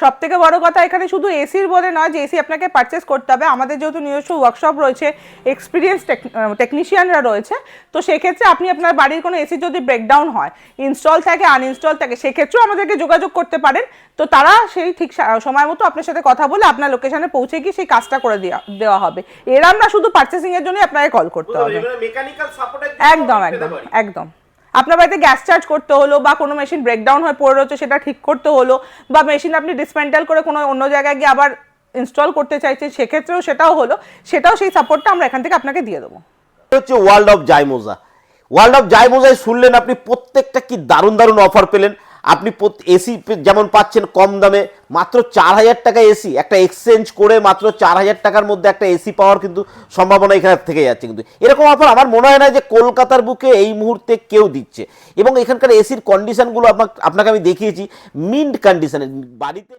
সবথেকে বড় কথা এখানে শুধু এসির বলে নয় যে এসি আপনাকে পারচেস করতে হবে, আমাদের যেহেতু নিজস্ব ওয়ার্কশপ রয়েছে, এক্সপিরিয়েন্স টেকনিশিয়ানরা রয়েছে, তো সেক্ষেত্রে আপনি আপনার বাড়ির কোনো এসি যদি ব্রেকডাউন হয়, ইনস্টল থাকে আনইনস্টল থাকে, সেক্ষেত্রেও আমাদেরকে যোগাযোগ করতে পারেন। তো তারা সেই ঠিক সময় মতো আপনার সাথে কথা বলে আপনার লোকেশনে পৌঁছে গিয়ে সেই কাজটা করে দেওয়া হবে। এরা আমরা শুধু পারচেসিং এর জন্যই আপনাকে কল করতে হবে। একদম একদম একদম। আপনার বাড়িতে গ্যাস চার্জ করতে হলো বা কোনো মেশিন ব্রেকডাউন হয়ে পড়ে রয়েছে সেটা ঠিক করতে হলো, বা মেশিন আপনি ডিসমেন্টাল করে কোনো অন্য জায়গায় গিয়ে আবার ইনস্টল করতে চাইছেন, সেক্ষেত্রেও সেটাও হলো, সেটাও সেই সাপোর্টটা আমরা এখান থেকে আপনাকে দিয়ে দেবো। হচ্ছে ওয়ার্ল্ড অফ জাইমোজা। ওয়ার্ল্ড অফ জাইমোজায় শুনলেন আপনি প্রত্যেকটা কি দারুণ দারুণ অফার পেলেন। আপনি এসি যেমন পাচ্ছেন কম দামে, মাত্র 4000 টাকা এসি, একটা এক্সচেঞ্জ করে মাত্র 4000 টাকার মধ্যে একটা এসি পাওয়ার কিন্তু সম্ভাবনা এখানে থেকে যাচ্ছে। কিন্তু এরকম অফার আমার মনে হয় না যে কলকাতার বুকে এই মুহূর্তে কেউ দিচ্ছে। এবং এখানকার এসির কন্ডিশনগুলো আপনাকে আমি দেখিয়েছি, মিন্ট কন্ডিশনে বাড়িতে।